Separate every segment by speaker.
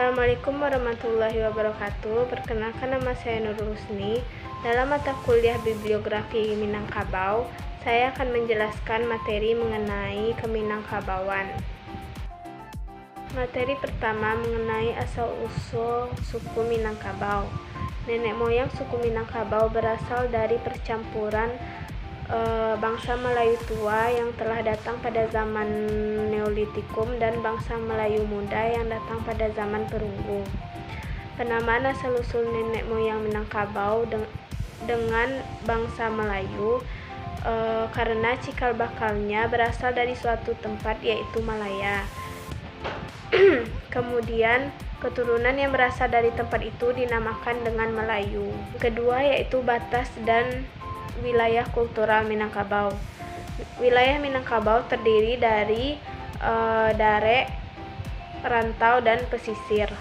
Speaker 1: Assalamualaikum warahmatullahi wabarakatuh. Perkenalkan, nama saya Nurul Husni. Dalam mata kuliah Bibliografi Minangkabau, saya akan menjelaskan materi mengenai Keminangkabauan. Materi pertama mengenai asal-usul suku Minangkabau. Nenek moyang suku Minangkabau berasal dari percampuran bangsa Melayu tua yang telah datang pada zaman Neolitikum dan bangsa Melayu muda yang datang pada zaman Perunggu. Penamaan asal-usul nenek moyang Minangkabau dengan bangsa Melayu karena cikal bakalnya berasal dari suatu tempat, yaitu Malaya. Kemudian keturunan yang berasal dari tempat itu dinamakan dengan Melayu. Kedua yaitu batas dan wilayah kultural Minangkabau. Wilayah Minangkabau terdiri dari Dare, Rantau, dan Pesisir.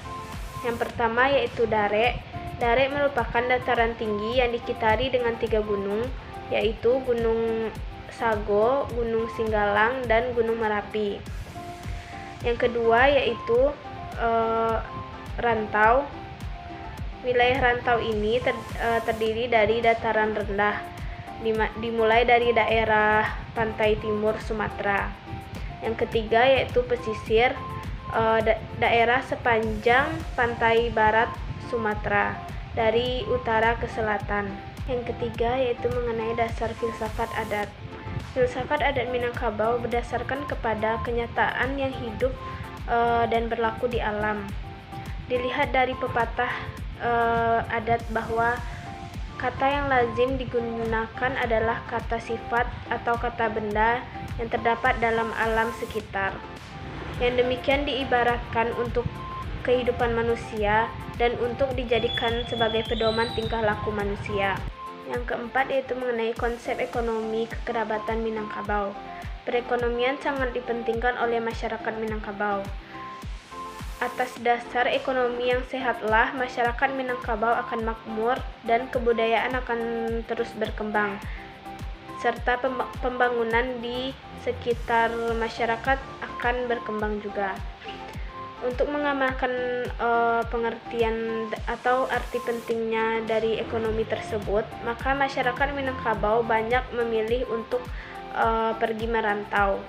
Speaker 1: Yang pertama yaitu Dare. Dare merupakan dataran tinggi yang dikitari dengan 3 gunung, yaitu Gunung Sago, Gunung Singgalang, dan Gunung Merapi. Yang kedua yaitu Rantau. Wilayah Rantau ini terdiri dari dataran rendah, dimulai dari daerah pantai timur Sumatera. Yang ketiga yaitu Pesisir, daerah sepanjang pantai barat Sumatera dari utara ke selatan. Yang ketiga yaitu mengenai dasar filsafat adat. Filsafat adat Minangkabau berdasarkan kepada kenyataan yang hidup dan berlaku di alam. Dilihat dari pepatah adat bahwa kata yang lazim digunakan adalah kata sifat atau kata benda yang terdapat dalam alam sekitar. Yang demikian diibaratkan untuk kehidupan manusia dan untuk dijadikan sebagai pedoman tingkah laku manusia. Yang keempat yaitu mengenai konsep ekonomi kekerabatan Minangkabau. Perekonomian sangat dipentingkan oleh masyarakat Minangkabau. Atas dasar ekonomi yang sehatlah masyarakat Minangkabau akan makmur dan kebudayaan akan terus berkembang, serta pembangunan di sekitar masyarakat akan berkembang juga. Untuk mengamalkan pengertian atau arti pentingnya dari ekonomi tersebut, maka masyarakat Minangkabau banyak memilih untuk pergi merantau.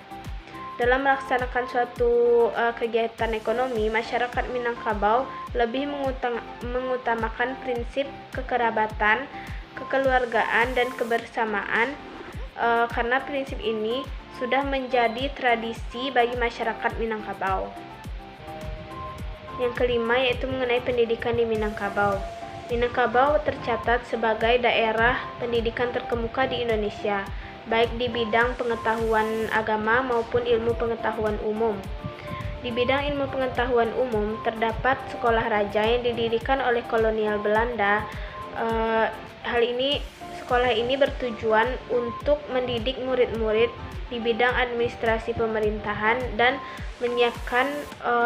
Speaker 1: Dalam melaksanakan suatu kegiatan ekonomi, masyarakat Minangkabau lebih mengutamakan prinsip kekerabatan, kekeluargaan, dan kebersamaan karena prinsip ini sudah menjadi tradisi bagi masyarakat Minangkabau. Yang kelima yaitu mengenai pendidikan di Minangkabau. Minangkabau tercatat sebagai daerah pendidikan terkemuka di Indonesia, baik di bidang pengetahuan agama maupun ilmu pengetahuan umum. Di bidang ilmu pengetahuan umum, terdapat sekolah raja yang didirikan oleh kolonial Belanda. Sekolah ini bertujuan untuk mendidik murid-murid di bidang administrasi pemerintahan dan menyiapkan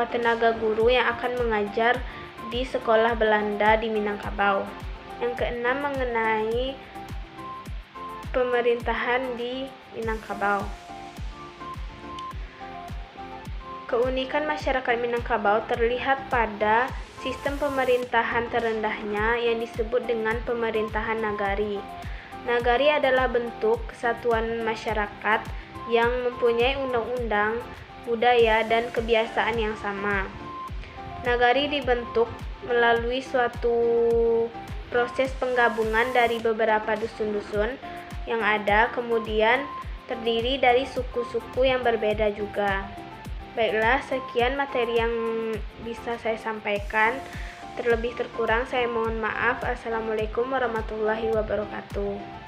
Speaker 1: tenaga guru yang akan mengajar di sekolah Belanda di Minangkabau. Yang keenam mengenai pemerintahan di Minangkabau. Keunikan masyarakat Minangkabau terlihat pada sistem pemerintahan terendahnya yang disebut dengan pemerintahan nagari. Nagari adalah bentuk kesatuan masyarakat yang mempunyai undang-undang, budaya, dan kebiasaan yang sama. Nagari dibentuk melalui suatu proses penggabungan dari beberapa dusun-dusun yang ada, kemudian terdiri dari suku-suku yang berbeda juga. Baiklah, sekian materi yang bisa saya sampaikan. Terlebih terkurang saya mohon maaf. Assalamualaikum warahmatullahi wabarakatuh.